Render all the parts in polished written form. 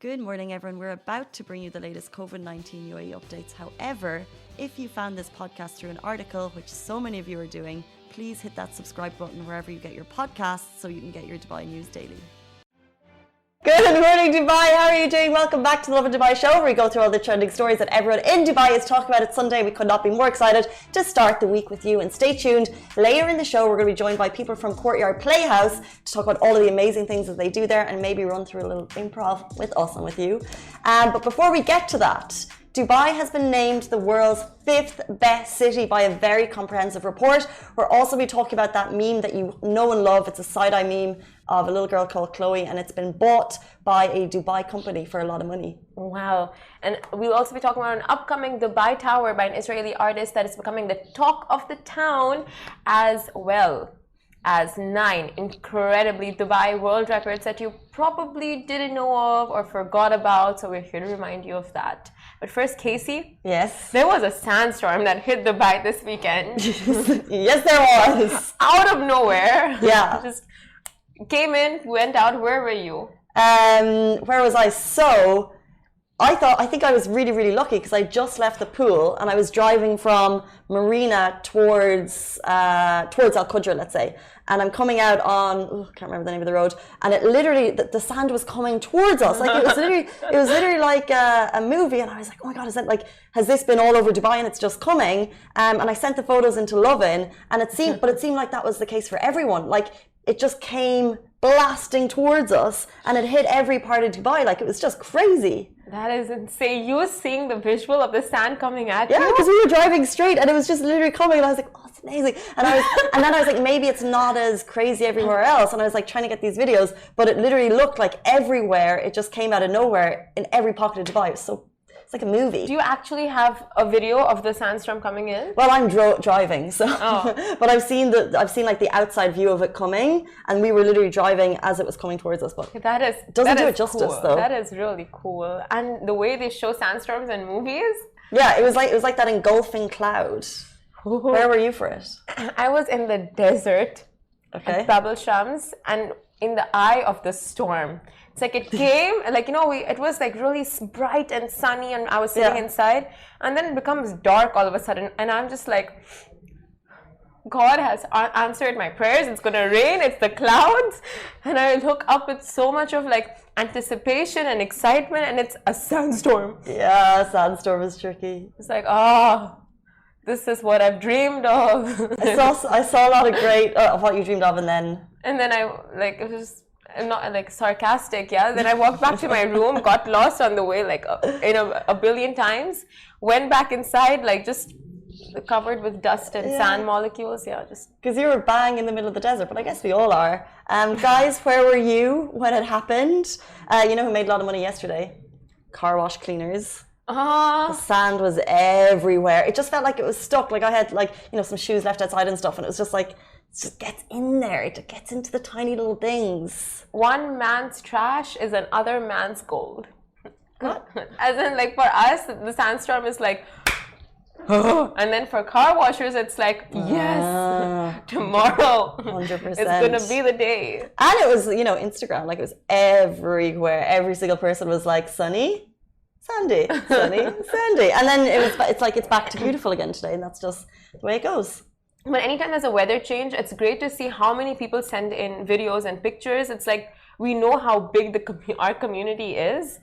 Good morning, everyone. We're about to bring you the latest COVID-19 UAE updates. However, if you found this podcast through an article, which so many of you are doing, please hit that subscribe button wherever you get your podcasts so you can get your Dubai news daily. Good morning, Dubai. How are you doing? Welcome back to the Lovin Dubai show, where we go through all the trending stories that everyone in Dubai is talking about. It's Sunday. We could not be more excited to start the week with you. And stay tuned. Later in the show, we're going to be joined by people from Courtyard Playhouse to talk about all of the amazing things that they do there and maybe run through a little improv with us and with you. But before we get to that, Dubai has been named the world's 5th best city by a very comprehensive report. We'll also be talking about that meme that you know and love. It's a side-eye meme of a little girl called Chloe, and it's been bought by a Dubai company for a lot of money. Wow. And we'll also be talking about an upcoming Dubai tower by an Israeli artist that is becoming the talk of the town, as well as 9 incredibly Dubai world records that you probably didn't know of or forgot about. So we're here to remind you of that. But first, Casey. Yes. There was a sandstorm that hit Dubai this weekend. Yes, there was. Out of nowhere. Yeah. Just came in, went out. Where were you? Where was I? So I think I was really, really lucky because I just left the pool and I was driving from Marina towards Al-Qudra, let's say. And I'm coming out on, I can't remember the name of the road, and it literally, the sand was coming towards us. Like it was literally like a movie, and I was like, oh my God, is that like, has this been all over Dubai and it's just coming? And I sent the photos into Lovin, and it seemed like that was the case for everyone. Like it just came blasting towards us and it hit every part of Dubai. Like it was just crazy. That is insane. You were seeing the visual of the sand coming at you? Yeah, because we were driving straight and it was just literally coming, and I was like, oh, it's amazing. And then I was like, maybe it's not as crazy everywhere else. And I was like trying to get these videos, but it literally looked like everywhere. It just came out of nowhere in every pocket of Dubai. It was so, it's like a movie. Do you actually have a video of the sandstorm coming in? Well, I'm driving, so but I've seen like the outside view of it coming, and we were literally driving as it was coming towards us. But doesn't do it justice, cool. though. That is really cool, and the way they show sandstorms in movies. Yeah, it was like that engulfing cloud. Where were you for it? I was in the desert, okay, at Babel Shams, and in the eye of the storm. It's like it came, like, you know, it was like really bright and sunny, and I was sitting inside, and then it becomes dark all of a sudden, and I'm just like, God has answered my prayers. It's gonna rain. It's the clouds, and I look up with so much of like anticipation and excitement, and it's a sandstorm. Yeah, sandstorm is tricky. It's like, this is what I've dreamed of. I saw a lot of great of what you dreamed of, and then I like, it was, I'm not like sarcastic, yeah. Then I walked back to my room, got lost on the way like a billion times, went back inside like just covered with dust and sand molecules, just because you were bang in the middle of the desert. But I guess we all are. Guys, where were you when it happened? You know who made a lot of money yesterday? Car wash cleaners. The sand was everywhere. It just felt like it was stuck. Like I had some shoes left outside and stuff, and it was just like, it just gets in there. It gets into the tiny little things. One man's trash is another man's gold. What? As in, like, for us, the sandstorm is like, and then for car washers, it's like, yes, tomorrow 100%. It's gonna be the day. And it was, Instagram. Like it was everywhere. Every single person was like, sunny, sandy, sunny, sandy. And then it's back to beautiful again today, and that's just the way it goes. But anytime there's a weather change, it's great to see how many people send in videos and pictures. It's like we know how big our community is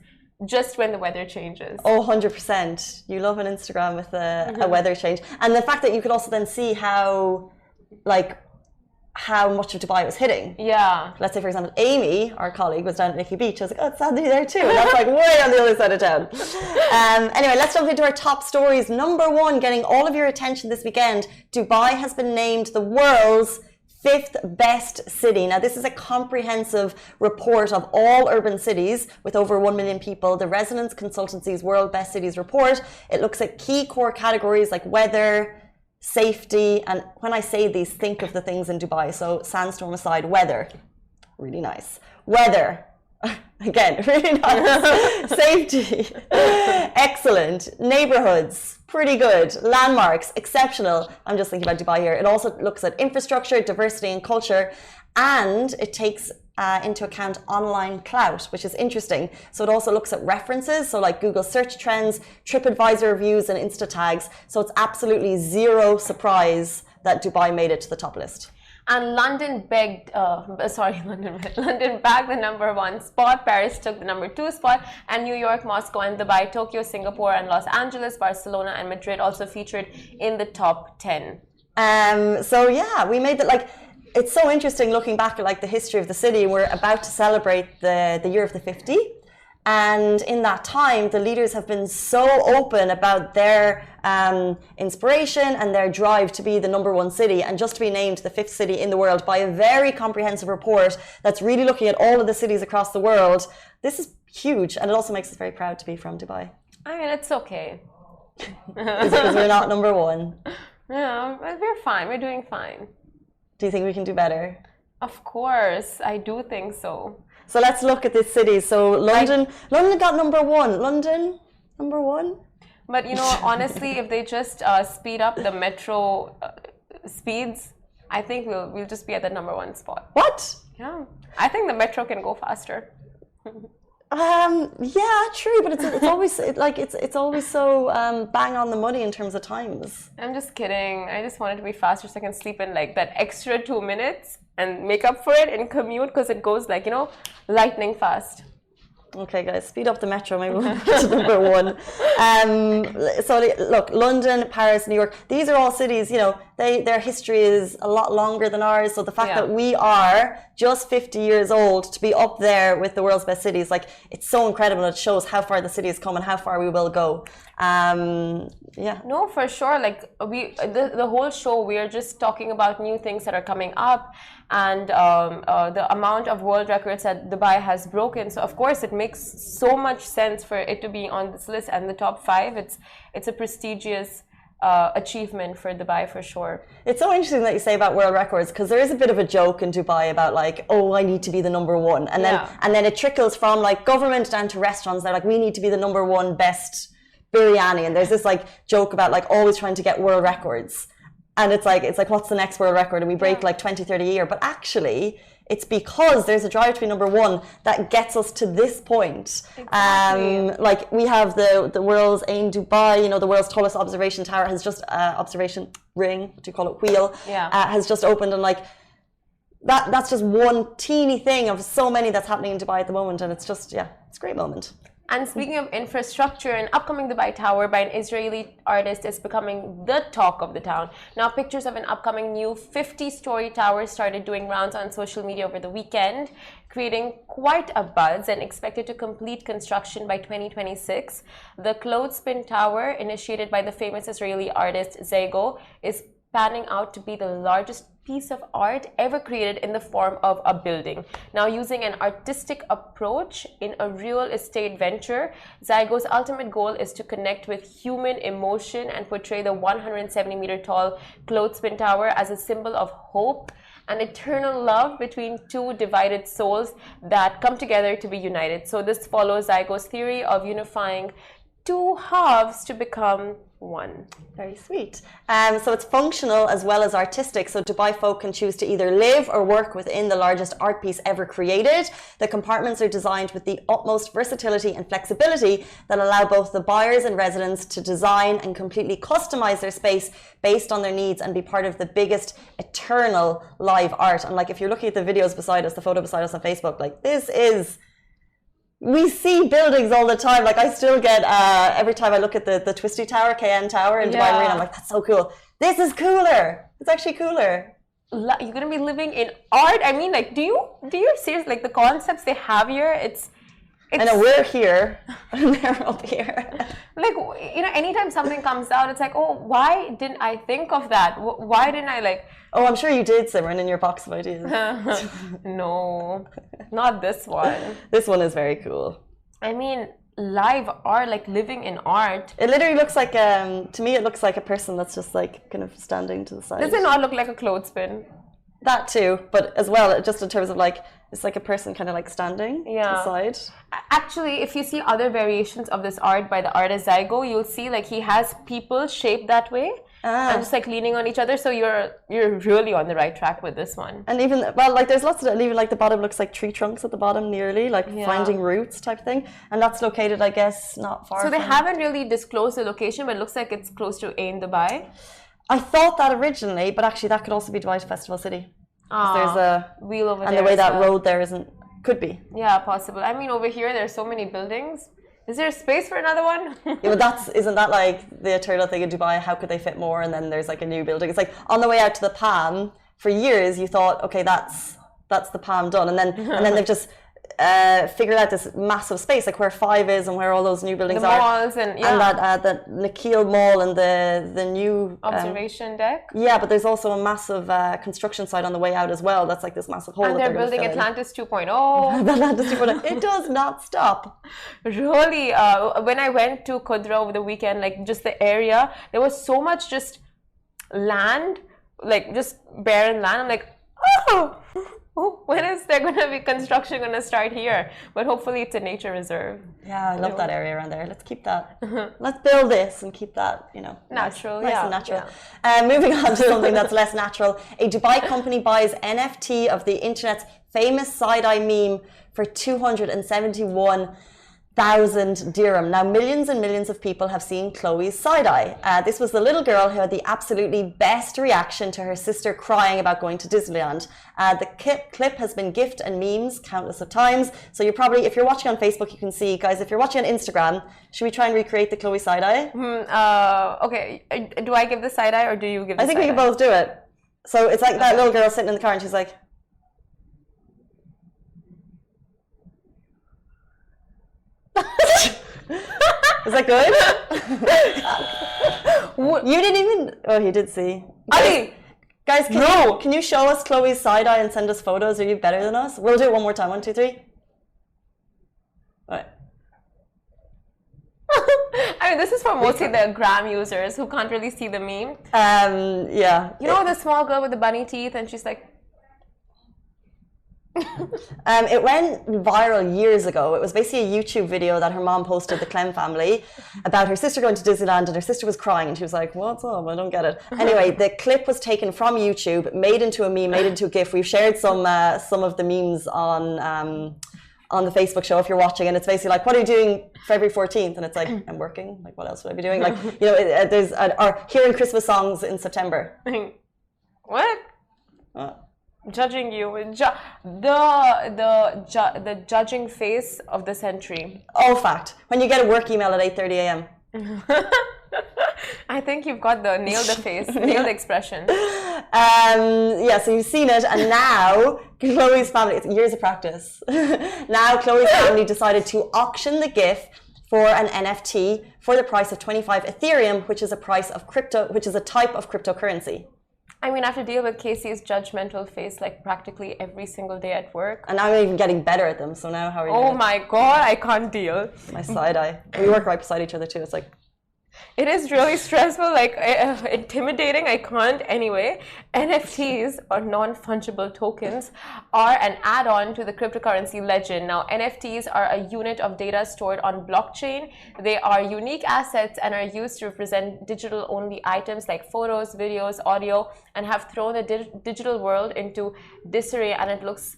just when the weather changes. Oh, 100%. You love an Instagram with a weather change. And the fact that you could also then see how much of Dubai was hitting. Yeah. Let's say, for example, Amy, our colleague, was down at Nikki Beach. I was like, oh, it's sandy there too. And that's like way on the other side of town. Anyway, let's jump into our top stories. Number 1, getting all of your attention this weekend, Dubai has been named the world's 5th best city. Now, this is a comprehensive report of all urban cities with over 1 million people. The Residence Consultancy's World Best Cities report. It looks at key core categories like weather, safety, and when I say these, think of the things in Dubai. So sandstorm aside, weather, really nice. Weather, again, really nice. Safety, excellent. Neighborhoods, pretty good. Landmarks, exceptional. I'm just thinking about Dubai here. It also looks at infrastructure, diversity and culture, and it takes into account online clout, which is interesting. So it also looks at references, so like Google search trends, TripAdvisor reviews, and Insta tags. So it's absolutely zero surprise that Dubai made it to the top list. And London bagged the number 1 spot. Paris took the number 2 spot. And New York, Moscow, and Dubai, Tokyo, Singapore, and Los Angeles, Barcelona, and Madrid also featured in the top 10. So yeah, we made that, like, it's so interesting looking back at like the history of the city. We're about to celebrate the year of the 50. And in that time, the leaders have been so open about their inspiration and their drive to be the number 1 city and just to be named the 5th city in the world by a very comprehensive report that's really looking at all of the cities across the world. This is huge, and it also makes us very proud to be from Dubai. I mean, it's okay. Because we're not number 1. Yeah, we're fine. We're doing fine. Do you think we can do better? Of course, I do think so. So let's look at these cities. So London got number 1. London, number 1. But you know, honestly, if they just speed up the metro speeds, I think we'll just be at the number 1 spot. What? Yeah, I think the metro can go faster. Yeah, true, but it's always it's always so bang on the money in terms of times. I'm just kidding. I just want it to be faster so I can sleep in like that extra 2 minutes and make up for it and commute, because it goes like, you know, lightning fast. Okay, guys, speed up the metro. Maybe we'll get to number 1. So look, London, Paris, New York. These are all cities. You know, their history is a lot longer than ours. So the fact that we are just 50 years old to be up there with the world's best cities, like, it's so incredible. It shows how far the city has come and how far we will go. Yeah. No, for sure. Like the whole show, we are just talking about new things that are coming up, and the amount of world records that Dubai has broken. So of course, it makes so much sense for it to be on this list and the top 5. It's a prestigious achievement for Dubai for sure. It's so interesting that you say about world records, because there is a bit of a joke in Dubai about like, oh, I need to be the number 1, and then it trickles from like government down to restaurants. They're like, we need to be the number 1 best biryani, and there's this like joke about like always trying to get world records, and it's like what's the next world record, and we break like 20-30 a year. But actually it's because there's a drive to be number 1 that gets us to this point. Exactly. Like we have the world's Ain Dubai, you know, the world's tallest observation tower has just observation ring, what do you call it, wheel, has just opened, and like that's just one teeny thing of so many that's happening in Dubai at the moment, and it's just it's a great moment. And speaking of infrastructure, an upcoming Dubai tower by an Israeli artist is becoming the talk of the town. Now, pictures of an upcoming new 50-story tower started doing rounds on social media over the weekend, creating quite a buzz, and expected to complete construction by 2026. The Clothespin Tower, initiated by the famous Israeli artist Zago, is panning out to be the largest piece of art ever created in the form of a building. Now, using an artistic approach in a real estate venture, Zygo's ultimate goal is to connect with human emotion and portray the 170-meter tall Clothespin Tower as a symbol of hope and eternal love between 2 divided souls that come together to be united. So this follows Zygo's theory of unifying 2 halves to become 1. Very sweet. So it's functional as well as artistic. So Dubai folk can choose to either live or work within the largest art piece ever created. The compartments are designed with the utmost versatility and flexibility that allow both the buyers and residents to design and completely customize their space based on their needs and be part of the biggest eternal live art. And like, if you're looking at the videos beside us, the photo beside us on Facebook, like we see buildings all the time. Like I still get, every time I look at the Twisty Tower, KN Tower in Dubai Marina, I'm like, that's so cool. This is cooler. It's actually cooler. You're going to be living in art. I mean, like, do you seriously, like the concepts they have here, it's I know we're here and they're up here. Like, you know, anytime something comes out, it's like, oh, why didn't I think of that? Why didn't I like... Oh, I'm sure you did, Simran, in your box of ideas. No, not this one. This one is very cool. I mean, live art, like living in art. It literally looks like, to me, it looks like a person that's just like kind of standing to the side. Does it not look like a clothespin? That too, but as well, just in terms of like, it's like a person kind of like standing to the side. Actually, if you see other variations of this art by the artist Zygo, you'll see like he has people shaped that way. And just like leaning on each other, so you're really on the right track with this one. And even like there's lots of it, and even like the bottom looks like tree trunks at the bottom, nearly like finding roots type thing, and that's located, I guess, not far. So they haven't really disclosed the location, but it looks like it's close to Ain Dubai. I thought that originally, but actually that could also be Dubai Festival City. There's a wheel over there, and the way that road there could be. Yeah, possible. I mean, over here there's so many buildings. Is there space for another one? Yeah, but isn't that like the eternal thing in Dubai? How could they fit more? And then there's like a new building. It's like on the way out to the Palm, for years you thought, okay, that's the Palm done, and then they've just figured out this massive space, like where 5 is and where all those new buildings are. Malls and that Nikhil Mall and the new observation deck. Yeah, but there's also a massive construction site on the way out as well. That's like this massive hole. And they're building Atlantis 2.0. Atlantis 2.0. It does not stop. Really, when I went to Qudra over the weekend, like just the area, there was so much just land, like just barren land. I'm like, when is there going to be construction going to start here? But hopefully it's a nature reserve. Yeah, I love that area around there. Let's keep that. Let's build this and keep that, natural. Nice and natural. Yeah. Moving on to something that's less natural. A Dubai company buys NFT of the internet's famous side-eye meme for 271,000 dirham. Now, millions and millions of people have seen Chloe's side-eye. This was the little girl who had the absolutely best reaction to her sister crying about going to Disneyland. The clip has been gifted and memes countless of times. So you're probably, if you're watching on Facebook, you can see, guys, if you're watching on Instagram, should we try and recreate the Chloe side-eye? Okay. Do I give the side-eye or do you give the side-eye? I think we can both do it. So it's like that little girl sitting in the car and she's like, is that good? You didn't even. Oh, he did see. Ali! Guys, can you show us Chloe's side eye and send us photos? Are you better than us? We'll do it one more time. 1, 2, 3. All right. I mean, this is for mostly the gram users who can't really see the meme. Yeah. You know the small girl with the bunny teeth, and she's like. It went viral years ago. It was basically a YouTube video that her mom posted, the Clem family, about her sister going to Disneyland, and her sister was crying and she was like, what's up? I don't get it. Anyway, the clip was taken from YouTube, made into a meme, made into a GIF. We've shared some of the memes on the Facebook show if you're watching, and it's basically like, what are you doing February 14th? And it's like, I'm working. Like, what else would I be doing? Like, there's or hearing Christmas songs in September. What? Judging you, the judging face of the century. All fact. When you get a work email at 8:30 a.m. I think you've got nailed the face, nailed the expression. Yeah, so you've seen it, and now Chloe's family. It's years of practice. Now Chloe's family decided to auction the GIF for an NFT for the price of 25 Ethereum, which is a type of cryptocurrency. I mean, I have to deal with Casey's judgmental face like practically every single day at work. And I'm even getting better at them. So now how are you? Oh my God, I can't deal. My side eye. We work right beside each other too. It's like. It is really stressful, like intimidating. I can't. Anyway, NFTs or non-fungible tokens are an add-on to the cryptocurrency legend. Now, NFTs are a unit of data stored on blockchain. They are unique assets and are used to represent digital-only items like photos, videos, audio, and have thrown the digital world into disarray. And it looks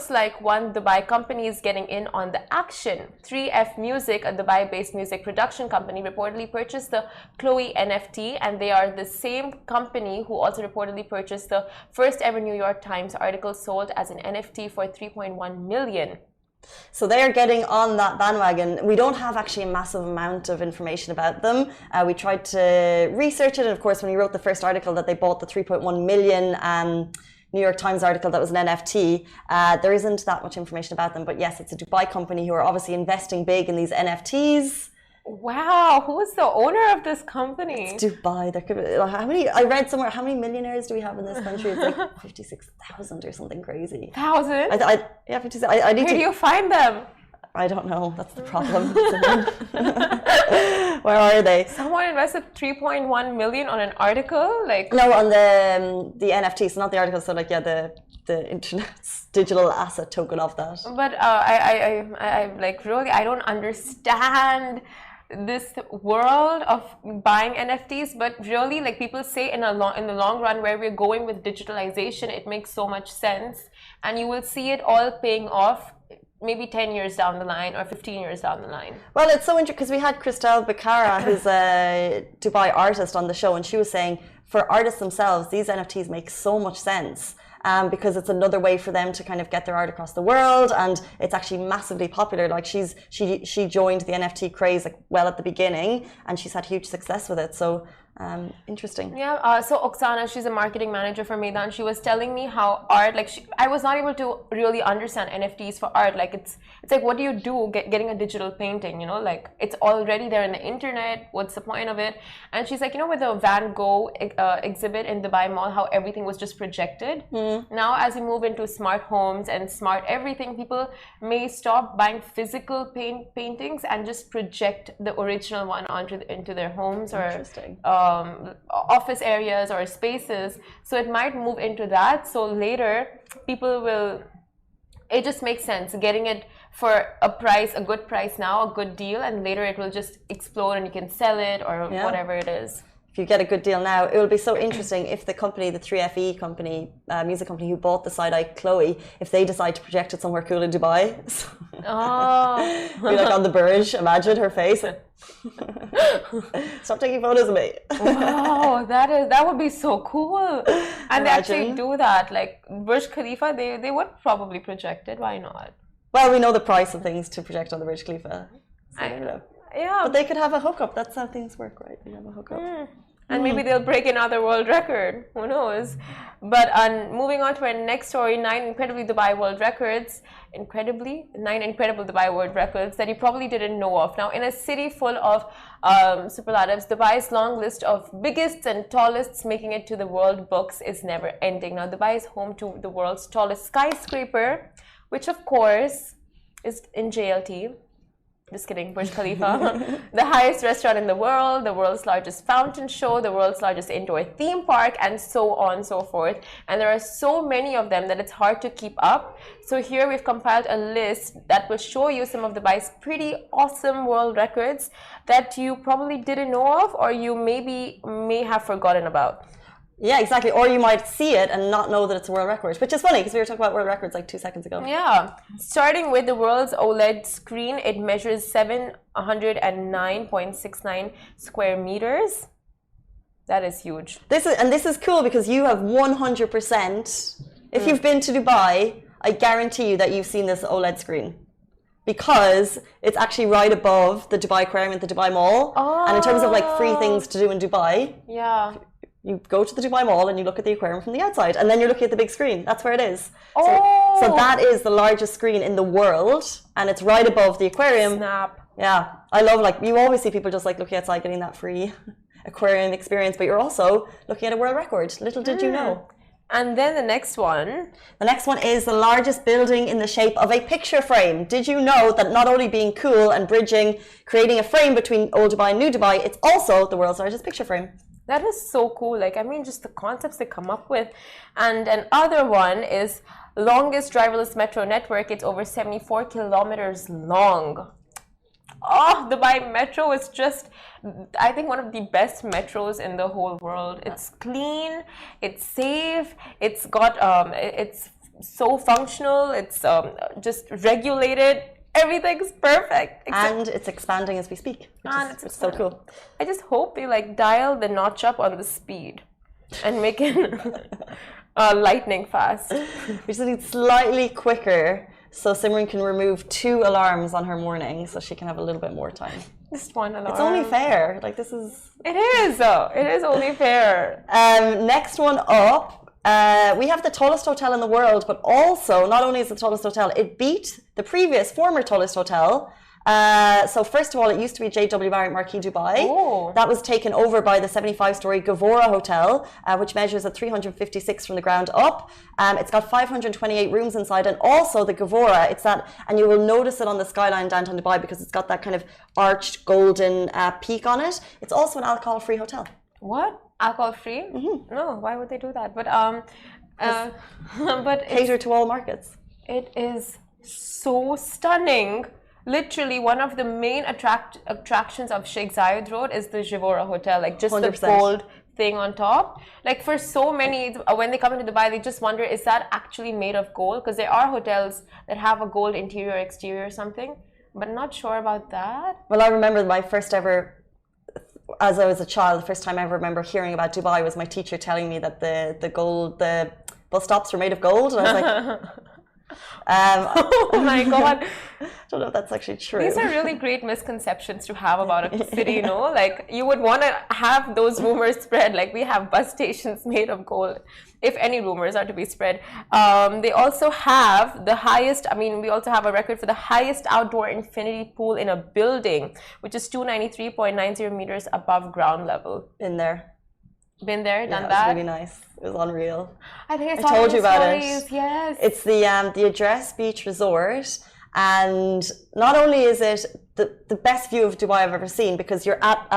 like one Dubai company is getting in on the action. 3F Music, a Dubai-based music production company, reportedly purchased the Chloe NFT, and they are the same company who also reportedly purchased the first ever New York Times article sold as an NFT for $3.1 million. So they are getting on that bandwagon. We don't have actually a massive amount of information about them. We tried to research it, and of course, when we wrote the first article that they bought the 3.1 million New York Times article that was an NFT. There isn't that much information about them, but yes, it's a Dubai company who are obviously investing big in these NFTs. Wow, who is the owner of this company? It's Dubai. There could be, how many? I read somewhere, how many millionaires do we have in this country? It's like 56,000 or something crazy. 1,000? Yeah, 56. I need Where do you find them? I don't know. That's the problem. Where are they? Someone invested 3.1 million on an article, like no, on the NFT, so not the article. So like the internet's digital asset token of that. But I like really I don't understand this world of buying NFTs. But really, like people say in the long run, where we're going with digitalization, it makes so much sense, and you will see it all paying off. Maybe 10 years down the line or 15 years down the line. Well, it's so interesting because we had Christelle Becara, who's a Dubai artist, on the show, and she was saying for artists themselves, these NFTs make so much sense because it's another way for them to kind of get their art across the world, and it's actually massively popular. Like she joined the NFT craze like well at the beginning, and she's had huge success with it. So interesting. Yeah. So Oksana, she's a marketing manager for Maidan. She was telling me how art, like I was not able to really understand NFTs for art. Like it's like, what do you do getting a digital painting? You know, like it's already there in the internet. What's the point of it? And she's like, you know, with the Van Gogh exhibit in Dubai Mall, how everything was just projected. Now, as we move into smart homes and smart everything, people may stop buying physical paintings and just project the original one into their homes or office areas or spaces. So it might move into that. So later people will, it just makes sense getting it for a good price now, a good deal, and later it will just explode and you can sell it or whatever it is. If you get a good deal now, it will be so interesting if the company, the 3FE company, music company who bought the side-eye Chloe, if they decide to project it somewhere cool in Dubai. Be like on the Burj, imagine her face. Stop taking photos of me. Wow, that would be so cool. And they actually do that. Like Burj Khalifa, they would probably project it. Why not? Well, we know the price of things to project on the Burj Khalifa. So, yeah. But they could have a hookup. That's how things work, right? They have a hookup. And maybe they'll break another world record. Who knows? But moving on to our next story, 9 incredible Dubai world records. 9 incredible Dubai world records that you probably didn't know of. Now, in a city full of superlatives, Dubai's long list of biggest and tallest making it to the world books is never ending. Now, Dubai is home to the world's tallest skyscraper, which of course is in JLT. Just kidding, Burj Khalifa. The highest restaurant in the world's largest fountain show, the world's largest indoor theme park, and so on and so forth. And there are so many of them that it's hard to keep up. So here we've compiled a list that will show you some of Dubai's pretty awesome world records that you probably didn't know of or you may have forgotten about. Yeah, exactly. Or you might see it and not know that it's a world record, which is funny because we were talking about world records like 2 seconds ago. Yeah. Starting with the world's OLED screen, it measures 709.69 square meters. That is huge. This is cool because you have 100%. If you've been to Dubai, I guarantee you that you've seen this OLED screen. Because it's actually right above the Dubai Aquarium at the Dubai Mall. Oh. And in terms of like free things to do in Dubai. Yeah. You go to the Dubai Mall and you look at the aquarium from the outside, and then you're looking at the big screen. That's where it is. Oh. So that is the largest screen in the world, and it's right above the aquarium. Snap. Yeah, I love, like, you always see people just like looking outside getting that free aquarium experience, but you're also looking at a world record. Little did you know. And then the next one. The next one is the largest building in the shape of a picture frame. Did you know that not only being cool and creating a frame between old Dubai and new Dubai, it's also the world's largest picture frame? That is so cool. Like, I mean, just the concepts they come up with. And another one is longest driverless metro network. It's over 74 kilometers long. Oh, Dubai Metro is just, I think, one of the best metros in the whole world. It's clean, it's safe, it's got, it's so functional, it's just regulated. Everything's perfect. And it's expanding as we speak. It's so cool. I just hope they like dial the notch up on the speed and make it lightning fast. We just need slightly quicker so Simran can remove 2 alarms on her morning so she can have a little bit more time. Just 1 alarm. It's only fair. Like, this is... It is, though. It is only fair. Next one up. We have the tallest hotel in the world, but also, not only is it the tallest hotel, it beat the previous former tallest hotel So first of all, it used to be JW Marriott Marquis Dubai. Oh. That was taken over by the 75-story Gavora Hotel, which measures at 356 from the ground up. It's got 528 rooms inside, and also the Gavora, it's that, and you will notice it on the skyline downtown Dubai because it's got that kind of arched golden peak on it. It's also an alcohol-free hotel. What? Alcohol-free? Mm-hmm. No, why would they do that? But but cater to all markets. It is so stunning. Literally, one of the main attractions of Sheikh Zayed Road is the Gavora Hotel, like just 100%. The gold thing on top. Like for so many, when they come into Dubai, they just wonder, is that actually made of gold? Because there are hotels that have a gold interior, exterior or something, but not sure about that. Well, I remember my first ever, as I was a child, the first time I ever remember hearing about Dubai was my teacher telling me that the bus stops were made of gold, and I was like, oh my god, I don't know if that's actually true. These are really great misconceptions to have about a city, you know, like you would want to have those rumors spread, like we have bus stations made of gold, if any rumors are to be spread. They also have the highest, I mean, we also have a record for the highest outdoor infinity pool in a building, which is 293.90 meters above ground level. Been there, done that. It was really nice. It was unreal. I think I told you about stories. it. Yes, it's the Address Beach Resort, and not only is it the best view of Dubai I've ever seen, because you're at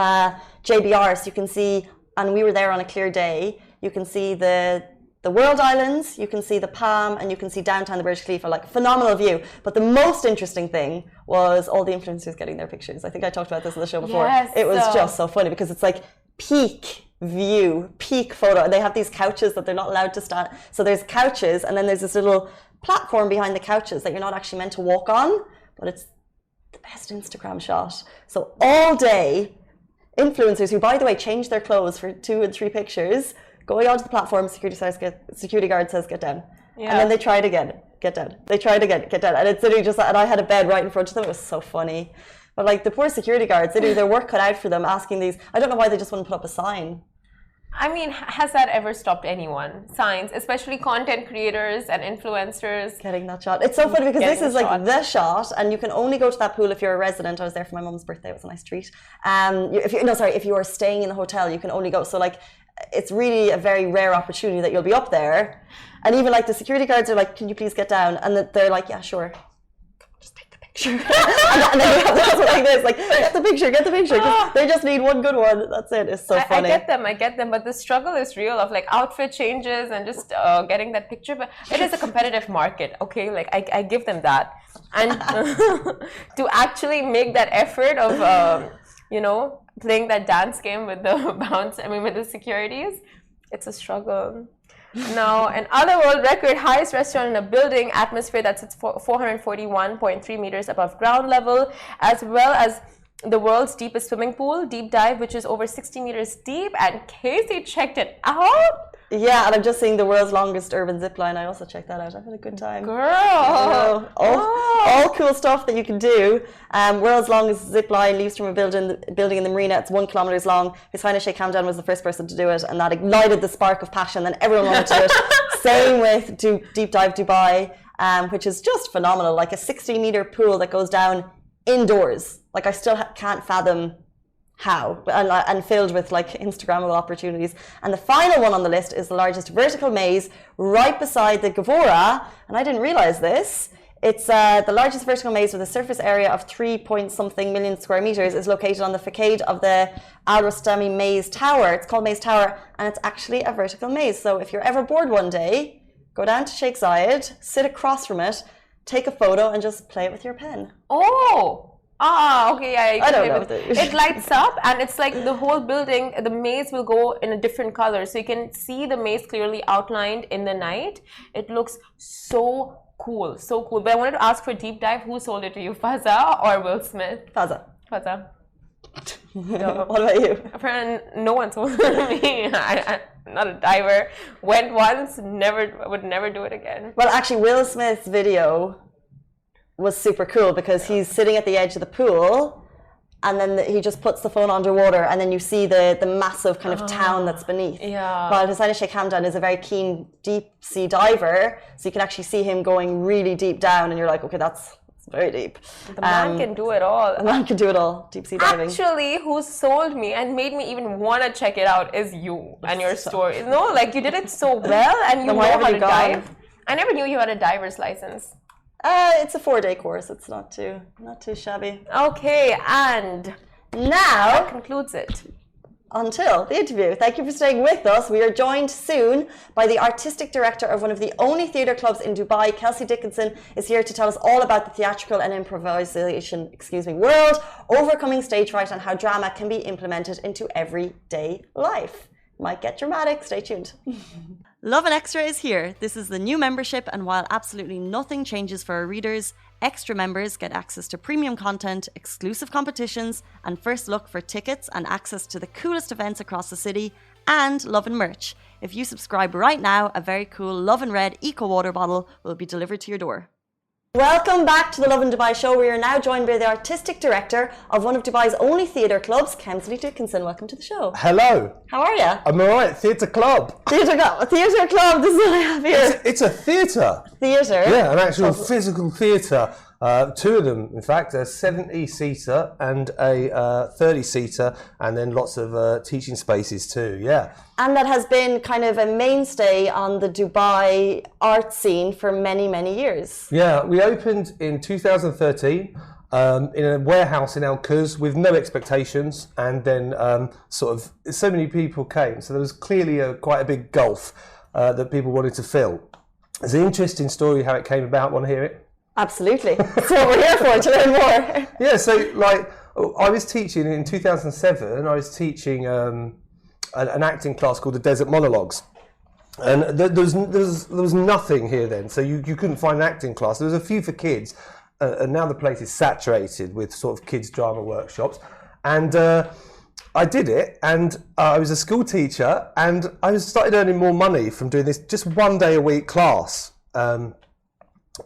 JBR, so you can see, and we were there on a clear day. You can see the World Islands, you can see the Palm, and you can see downtown the Burj Khalifa, like phenomenal view. But the most interesting thing was all the influencers getting their pictures. I think I talked about this in the show before. Yes, it was just so funny because it's like peak view, peak photo. They have these couches that they're not allowed to stand. So there's couches, and then there's this little platform behind the couches that you're not actually meant to walk on, but it's the best Instagram shot. So all day, influencers who, by the way, change their clothes for 2 and 3 pictures, going onto the platform, security guard says, get down. Yeah. And then they try it again, get down. They try it again, get down. And it's literally just, and I had a bed right in front of them. It was so funny. But like the poor security guards, they do their work cut out for them, asking these. I don't know why they just wouldn't put up a sign. I mean, has that ever stopped anyone? Signs, especially content creators and influencers. Getting that shot. It's so funny because this is like the shot, and you can only go to that pool if you're a resident. I was there for my mum's birthday. It was a nice treat. If you are staying in the hotel, you can only go. So like, it's really a very rare opportunity that you'll be up there. And even like the security guards are like, can you please get down? And they're like, yeah, sure. Just take the picture. and then you have this like this, like, get the picture. They just need one good one. That's it. It's so funny. I get them. But the struggle is real of like outfit changes and just getting that picture. But it is a competitive market, okay? Like I give them that. And to actually make that effort of, playing that dance game with the with the securities, it's a struggle. Now, an other world record, highest restaurant in a building atmosphere that sits 441.3 meters above ground level, as well as the world's deepest swimming pool, Deep Dive, which is over 60 meters deep. And Casey checked it out. Yeah, and I'm just seeing the world's longest urban zip line. I also checked that out. I've had a good time. Girl! All cool stuff that you can do. World's longest zip line leaves from a building in the marina. It's 1 kilometer long. His Highness Sheikh Hamdan was the first person to do it, and that ignited the spark of passion. Then everyone wanted to do it. Same with Deep Dive Dubai, which is just phenomenal. Like a 60-meter pool that goes down indoors. Like I still can't fathom how, and filled with like Instagrammable opportunities. And the final one on the list is the largest vertical maze right beside the Gavora, and I didn't realize this. It's the largest vertical maze with a surface area of 3-point-something million square meters, is located on the facade of the Al Rostami Maze Tower. It's called Maze Tower, and it's actually a vertical maze. So if you're ever bored one day, go down to Sheikh Zayed, sit across from it, take a photo, and just play it with your pen. Oh! Okay, yeah. I don't know. It lights up, and it's like the whole building, the maze will go in a different color. So you can see the maze clearly outlined in the night. It looks so cool, so cool. But I wanted to ask for Deep Dive, who sold it to you, Faza or Will Smith? Faza. No. What about you? Apparently, no one told me. I'm not a diver. Went once, would never do it again. Well, actually, Will Smith's video was super cool because he's sitting at the edge of the pool, and then he just puts the phone underwater, and then you see the massive kind of town that's beneath. Yeah. While His Highness Sheikh Hamdan is a very keen deep sea diver, so you can actually see him going really deep down, and you're like, okay, that's It's very deep. The man can do it all. The man can do it all. Deep sea diving. Actually, who sold me and made me even want to check it out is you and your story. No, like you did it so well and you know how to dive. I never knew you had a diver's license. It's a 4-day course. It's not too shabby. Okay, and now that concludes it. Until the interview. Thank you for staying with us. We are joined soon by the artistic director of one of the only theatre clubs in Dubai. Kelsey Dickinson is here to tell us all about the theatrical and improvisation, world, overcoming stage fright and how drama can be implemented into everyday life. Might get dramatic. Stay tuned. Lovin Extra is here. This is the new membership, and while absolutely nothing changes for our readers, extra members get access to premium content, exclusive competitions, and first look for tickets and access to the coolest events across the city, and Lovin merch. If you subscribe right now, a very cool Lovin Red Eco Water bottle will be delivered to your door. Welcome back to the Lovin Dubai show. We are now joined by the artistic director of one of Dubai's only theatre clubs, Kelsey Dickinson. Welcome to the show. Hello. How are you? I'm alright. Theatre club. Theatre club. Theatre club. This is what I have here. It's a theatre. Theatre? Yeah, an actual physical theatre. Two of them, in fact, a 70-seater and a 30-seater, and then lots of teaching spaces too, yeah. And that has been kind of a mainstay on the Dubai art scene for many, many years. Yeah, we opened in 2013 in a warehouse in Al Quoz with no expectations, and then so many people came, so there was clearly quite a big gulf that people wanted to fill. It's an interesting story how it came about. Want to hear it? Absolutely. That's what we're here for, to learn more. Yeah, so I was teaching in 2007, I was teaching an acting class called the Desert Monologues. And there was nothing here then, so you couldn't find an acting class. There was a few for kids, and now the place is saturated with sort of kids' drama workshops. And I did it, and I was a school teacher, and I started earning more money from doing this just 1 day a week class.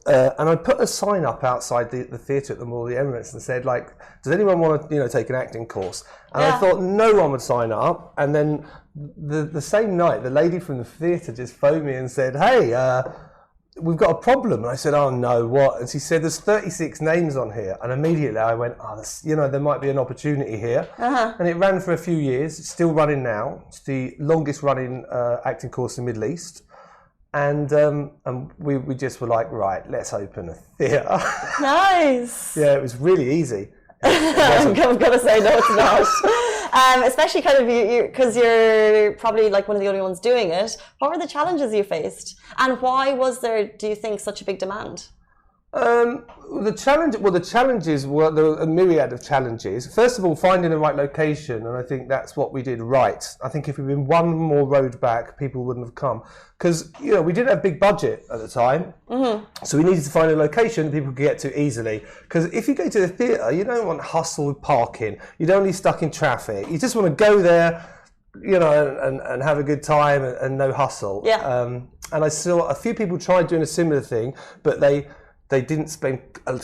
And I put a sign up outside the theatre at the Mall of the Emirates and said, like, does anyone want to, take an acting course? And I thought no one would sign up. And then the same night, the lady from the theatre just phoned me and said, hey, we've got a problem. And I said, oh no, what? And she said, there's 36 names on here. And immediately I went, there might be an opportunity here. And it ran for a few years. It's still running now. It's the longest running acting course in the Middle East. And we just were like, right, let's open a theatre. Nice. Yeah, it was really easy. I'm going to say no, it's not. Especially kind of because you're probably like one of the only ones doing it. What were the challenges you faced? And why was there, do you think, such a big demand? The challenges were there were a myriad of challenges. First of all, finding the right location, and I think that's what we did right. I think if we'd been one more road back, people wouldn't have come, because we didn't have a big budget at the time, so we needed to find a location that people could get to easily. Because if you go to the theatre, you don't want hustle with parking. You don't want to be stuck in traffic. You just want to go there, and have a good time and no hustle. Yeah. And I saw a few people tried doing a similar thing, but they didn't spend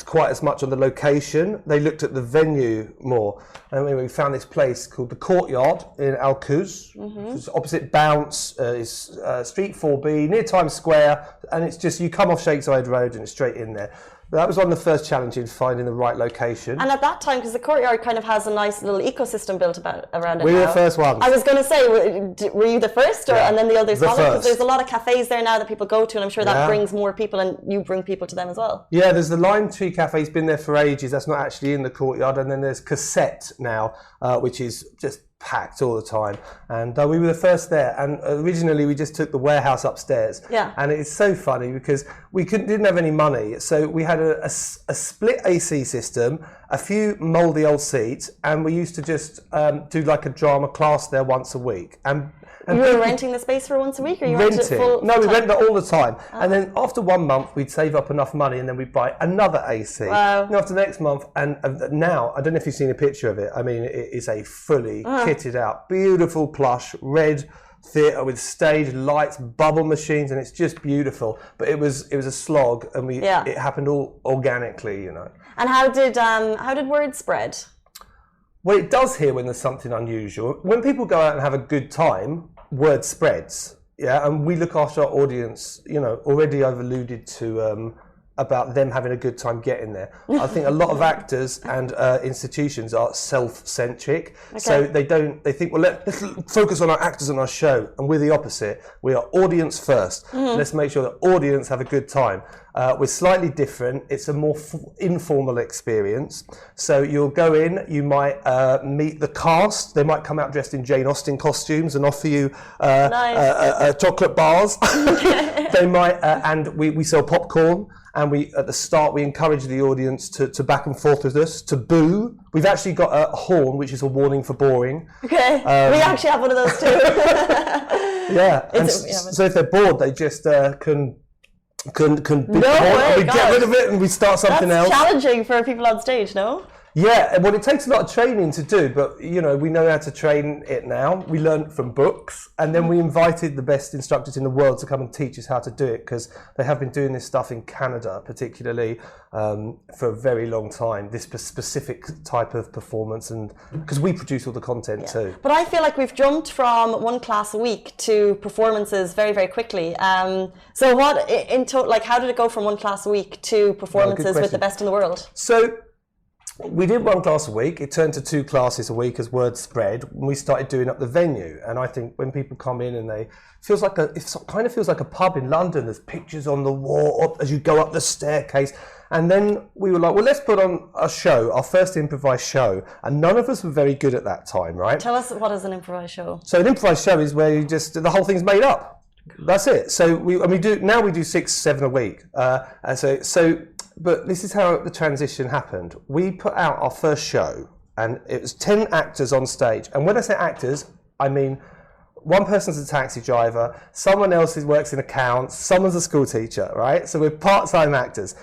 quite as much on the location. They looked at the venue more. And we found this place called the Of-Courtyard in Al Quoz. It's opposite Bounce, is Street 4B, near Times Square. And it's just, you come off Shakeside Road and it's straight in there. That was one of the first challenges, finding the right location. And at that time, because the Courtyard kind of has a nice little ecosystem built around it. We were the first ones. I was going to say, were you the first, and then the others followed? Because there's a lot of cafes there now that people go to, and I'm sure that brings more people, and you bring people to them as well. Yeah, there's the Lime Tree Cafe. It's been there for ages. That's not actually in the Courtyard. And then there's Cassette now, which is just packed all the time, and we were the first there. And originally we just took the warehouse upstairs, and it's so funny because we didn't have any money, so we had a split AC system, a few mouldy old seats, and we used to just do like a drama class there once a week. And you were renting the space for once a week, or you rented it full? No, we rent it all the time. And then after 1 month, we'd save up enough money, and then we'd buy another AC. Wow. And after the next month, and now, I don't know if you've seen a picture of it. I mean, it is a fully kitted out, beautiful plush, red theatre with stage lights, bubble machines, and it's just beautiful. But it was a slog, and it happened all organically, And how did word spread? Well, it does here when there's something unusual. When people go out and have a good time, word spreads. Yeah, and we look after our audience. Already I've alluded to about them having a good time getting there. I think a lot of actors and institutions are self-centric. So they think, well, let's focus on our actors and our show. And we're the opposite. We are audience first. Let's make sure the audience have a good time. We're slightly different. It's a more informal experience. So you'll go in, you might meet the cast. They might come out dressed in Jane Austen costumes and offer you chocolate bars. They might, and we sell popcorn. And at the start, we encourage the audience to back and forth with us, to boo. We've actually got a horn, which is a warning for boring. Okay, we actually have one of those too. Yeah, so if they're bored, they just can be way, we get rid of it and we start something else. That's challenging for people on stage, no? Yeah, well, it takes a lot of training to do, but we know how to train it now. We learned from books, and then we invited the best instructors in the world to come and teach us how to do it, because they have been doing this stuff in Canada, particularly for a very long time. This specific type of performance, and because we produce all the content too. But I feel like we've jumped from one class a week to performances very, very quickly. So what in total? Like, how did it go from one class a week to performances with the best in the world? So. We did one class a week. It turned to 2 classes a week as word spread. And we started doing up the venue. And I think when people come in and it kind of feels like a pub in London. There's pictures on the wall as you go up the staircase. And then we were like, well, let's put on a show, our first improvised show. And none of us were very good at that time, right? Tell us, what is an improvised show? So an improvised show is where the whole thing's made up. That's it. So we do 6, 7 a week. But this is how the transition happened. We put out our first show, and it was 10 actors on stage. And when I say actors, I mean one person's a taxi driver, someone else works in accounts, someone's a school teacher, right? So we're part-time actors.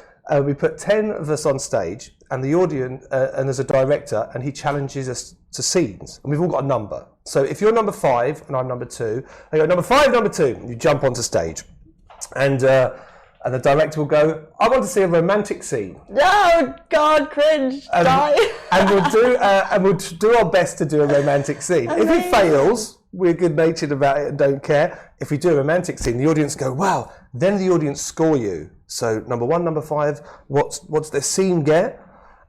We put 10 of us on stage, and the audience, and there's a director, and he challenges us to scenes. And we've all got a number. So if you're number 5 and I'm number 2, they go, number 5, number 2, and you jump onto stage. And the director will go, I want to see a romantic scene. Oh God, cringe, die. And we'll do our best to do a romantic scene. Amazing. If it fails, we're good-natured about it and don't care. If we do a romantic scene, the audience go, wow. Then the audience score you. So number 1, number 5, what's their scene get?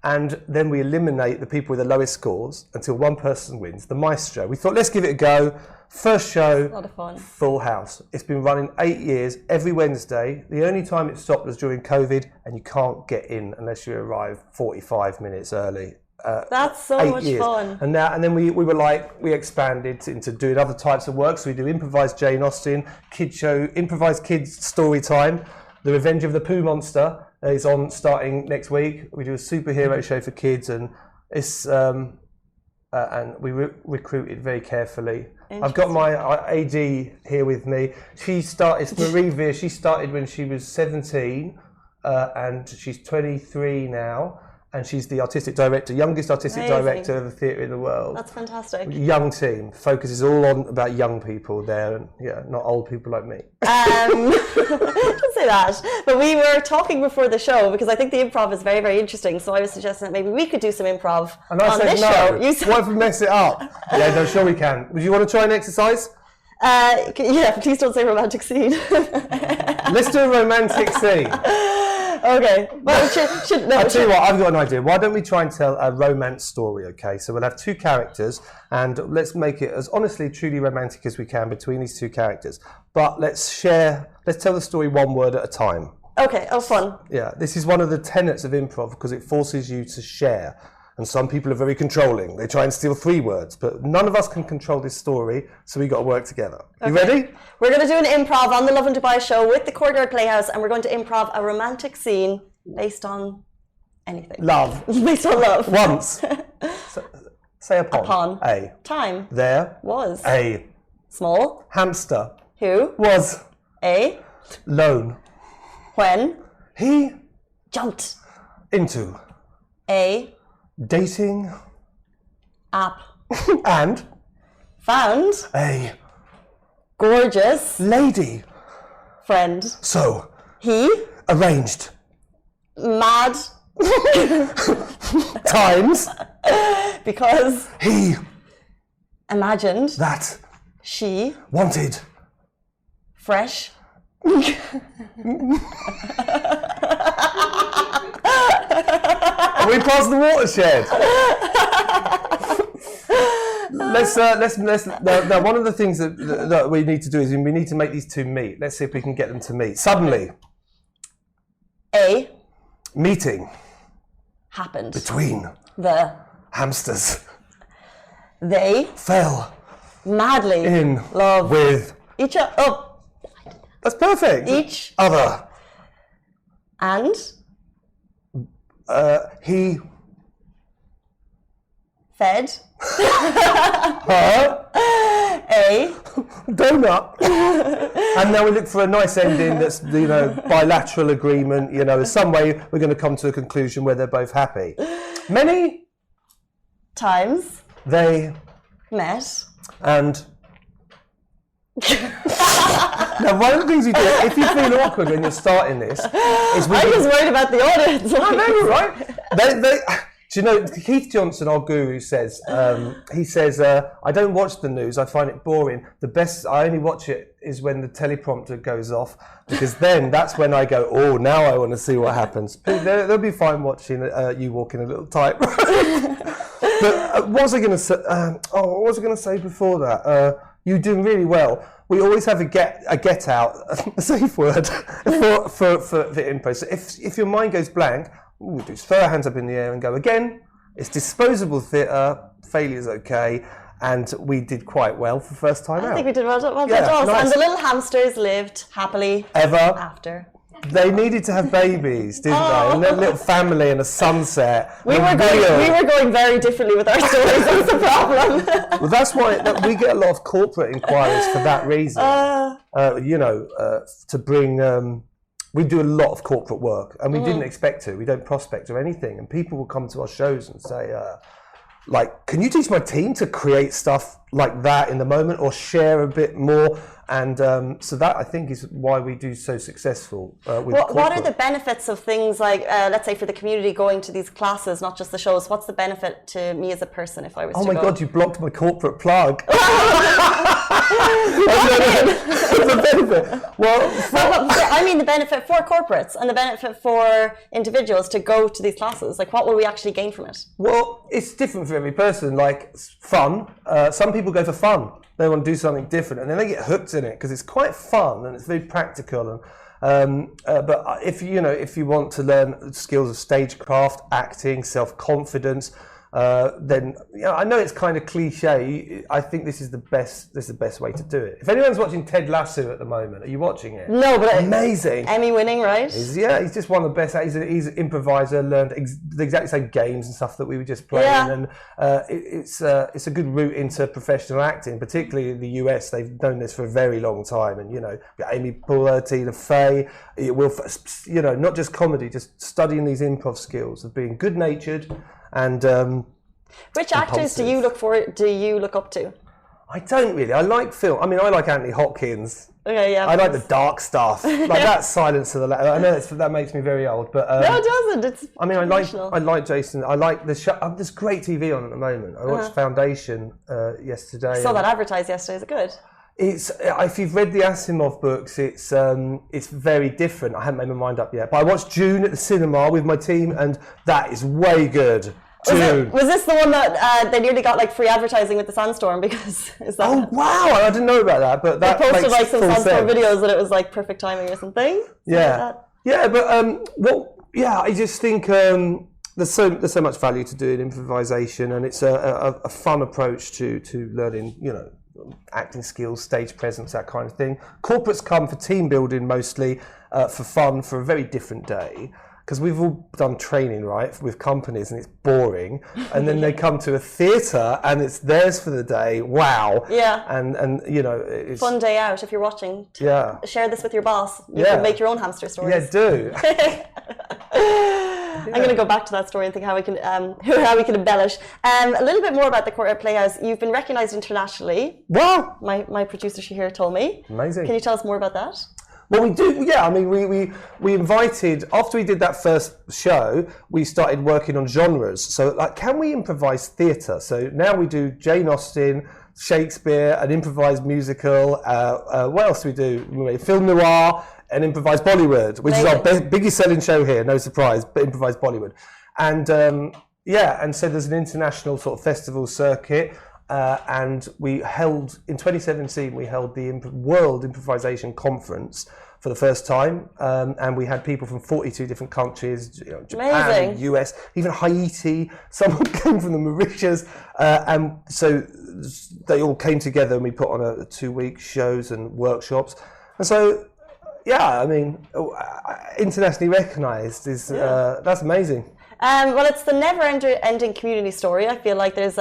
And then we eliminate the people with the lowest scores until one person wins, the maestro. We thought, let's give it a go. First show, a lot of fun. Full house. It's been running 8 years, every Wednesday. The only time it stopped was during COVID, and you can't get in unless you arrive 45 minutes early. That's so much fun. And then we expanded into doing other types of work. So we do improvised Jane Austen, kid show, improvised kids story time. The Revenge of the Pooh Monster is on starting next week. We do a superhero show for kids, and it's and we recruited very carefully. I've got my AD here with me. It's Marie Veer. She started when she was 17, and she's 23 now. And she's the artistic director, youngest artistic director of a theatre in the world. That's fantastic. Young team, focuses all on about young people there, and not old people like me. Don't say that. But we were talking before the show, because I think the improv is very, very interesting. So I was suggesting that maybe we could do some improv and I on said this no. show. You said, what if we mess it up? Yeah, no, sure we can. Would you want to try an exercise? Yeah, please don't say romantic scene. Let's do a romantic scene. Okay. Well, I'll tell you what, I've got an idea. Why don't we try and tell a romance story, okay? So we'll have 2 characters, and let's make it as honestly, truly romantic as we can between these 2 characters. But let's tell the story one word at a time. Okay, fun. Yeah, this is one of the tenets of improv, because it forces you to share. And some people are very controlling. They try and steal 3 words, but none of us can control this story, so we got to work together. Okay. You ready? We're going to do an improv on the Lovin Dubai show with the Courtyard Playhouse, and we're going to improv a romantic scene based on anything. Love. Based on love. Once. Say upon. Upon. A. Time. There. Was. A. Small. Hamster. Who. Was. A. Lone. When. He. Jumped. Into. A. Dating. App. And. Found. A. Gorgeous. Lady. Friend. So. He. Arranged. Mad. Times. Because. He. Imagined. That. She. Wanted. Fresh. Are we past the watershed? Now, one of the things that we need to do is we need to make these two meet. Let's see if we can get them to meet. Suddenly. A. Meeting. Happened. Between. The. Hamsters. They. Fell. Madly. In. Love. With. Each other. Oh. That's perfect. Each. Other. And. He. Fed. Her. A. Donut. And now we look for a nice ending that's, bilateral agreement, in some way we're going to come to a conclusion where they're both happy. Many times. They. Met. And. Now, one of the things we do, if you feel awkward when you're starting this, is we. I'm just worried about the audience. I know, right? Do you know, Keith Johnson, our guru, says, I don't watch the news, I find it boring. I only watch it is when the teleprompter goes off, because then that's when I go, oh, now I want to see what happens. They'll be fine watching you walking a little tight. But what was I going to say? What was I going to say before that? You're doing really well. We always have a get out, a safe word for the improv. So if your mind goes blank, we just throw our hands up in the air and go again. It's disposable theatre. Failure's okay, and we did quite well for first time out. I think we did well done. Nice. And the little hamsters lived happily ever after. They needed to have babies, didn't they? And their little family and a sunset. We were going very differently with our stories. That's the problem. Well, that's why we get a lot of corporate inquiries for that reason. To bring. We do a lot of corporate work, and we didn't expect to. We don't prospect or anything, and people will come to our shows and say, can you teach my team to create stuff like that in the moment, or share a bit more? And so that, I think, is why we do so successful with corporate. What are the benefits of things like, let's say, for the community going to these classes, not just the shows? What's the benefit to me as a person if I was to go? Oh my God, you blocked my corporate plug. The benefit. I mean the benefit for corporates and the benefit for individuals to go to these classes. Like, what will we actually gain from it? Well, it's different for every person. Like, fun. Some people go for fun. They want to do something different, and then they get hooked in it because it's quite fun and it's very practical. But if you want to learn skills of stagecraft, acting, self-confidence, then I know it's kind of cliche. I think this is the best way to do it. If anyone's watching Ted Lasso at the moment, are you watching it? No, but amazing. Emmy winning, right? He's just one of the best. He's an improviser. Learned the exact same games and stuff that we were just playing, and it's a good route into professional acting, particularly in the US. They've known this for a very long time, and Amy Poehler, Tina Fey. Not just comedy, just studying these improv skills of being good-natured. And which actors do you look up to? I don't really. I like film. I mean, I like Anthony Hopkins. Okay, yeah. I like the dark stuff, like that Silence of the Lambs. I know that makes me very old, but no, it doesn't. It's. I mean, I like Jason. I like the show. There's great TV on at the moment. I watched Foundation yesterday. I saw that advertised yesterday. Is it good? It's if you've read the Asimov books, it's very different. I haven't made my mind up yet, but I watched June at the cinema with my team, and that is way good. Was this the one that they nearly got like free advertising with the Sandstorm? Because is that? Oh wow! I didn't know about that, but that they posted makes like some full Sandstorm sense. videos that it was like perfect timing or something. I just think there's so much value to doing improvisation, and it's a fun approach to learning, acting skills, stage presence, that kind of thing. Corporates come for team building mostly, for fun, for a very different day. Because we've all done training, right, with companies, and it's boring. And then they come to a theatre, and it's theirs for the day. Wow. Yeah. And it's fun day out if you're watching. Share this with your boss. You can make your own hamster stories. Yeah, do. I'm going to go back to that story and think how we can embellish. A little bit more about the Courtyard Playhouse. You've been recognised internationally. Wow. My producer here told me. Amazing. Can you tell us more about that? Well, we do, yeah. I mean, we invited, after we did that first show, we started working on genres. So, can we improvise theatre? So now we do Jane Austen, Shakespeare, an improvised musical. What else do we do? We made film noir, and improvised Bollywood, which is our biggest selling show here. No surprise, but improvised Bollywood. And and so there's an international sort of festival circuit. And we held, in 2017, we held the World Improvisation Conference for the first time. And we had people from 42 different countries, Japan, US, even Haiti. Someone came from the Mauritius. And so they all came together and we put on a 2-week shows and workshops. And so, I mean, internationally recognised is that's amazing. Well, it's the never-ending community story. I feel like there's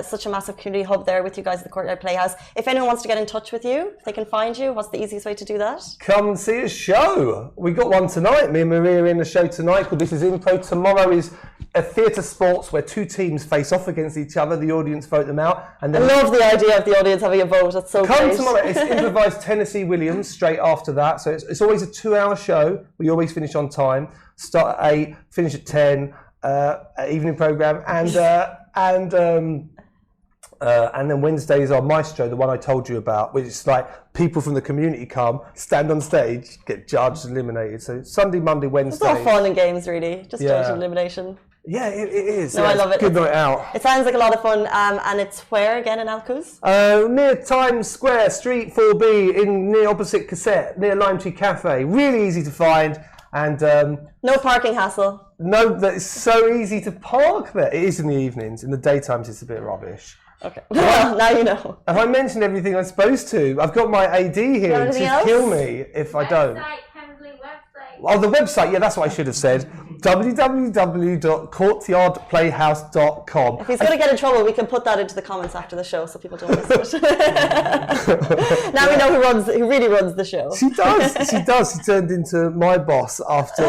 such a massive community hub there with you guys at the Courtyard Playhouse. If anyone wants to get in touch with you, if they can find you, what's the easiest way to do that? Come and see a show. We got one tonight. Me and Maria are in a show tonight called This Is Impro. Tomorrow is a theatre sports where 2 teams face off against each other. The audience vote them out. And then I love the idea of the audience having a vote. That's so Come great. tomorrow. It's improvised Tennessee Williams straight after that. So it's always a 2-hour show. We always finish on time. Start at 8, finish at 10. Evening program, and then Wednesdays are Maestro, the one I told you about, which is like people from the community come, stand on stage, get judged, eliminated. So Sunday, Monday, Wednesday. It's all fun and games, really. Just judge and elimination. Yeah, it is. No, I love it. Good night out. It sounds like a lot of fun, and it's where again in Alcuz? Near Times Square, Street 4B, near opposite Cassette, near Lime Tree Cafe. Really easy to find, and no parking hassle. No, but it's so easy to park there. It is in the evenings. In the daytimes, it's a bit rubbish. Okay. Well, now you know. Have I mentioned everything I'm supposed to? I've got my AD here and she'd kill me if I don't. Oh, the website. Yeah, that's what I should have said. www.courtyardplayhouse.com. If he's going to get in trouble, we can put that into the comments after the show so people don't miss it. Now we know who really runs the show. She does. She turned into my boss after,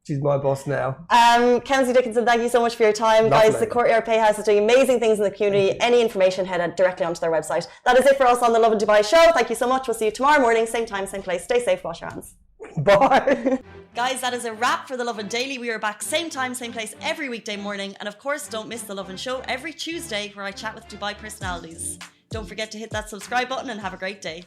she's my boss now. Kenzie Dickinson, thank you so much for your time. Lovely. Guys, the Courtyard Playhouse is doing amazing things in the community. Any information, head directly onto their website. That is it for us on the Lovin Dubai show. Thank you so much. We'll see you tomorrow morning, same time, same place. Stay safe, wash your hands. Bye. Guys, that is a wrap for the Lovin Daily. We are back same time, same place every weekday morning. And of course, don't miss the Lovin Show every Tuesday where I chat with Dubai personalities. Don't forget to hit that subscribe button and have a great day.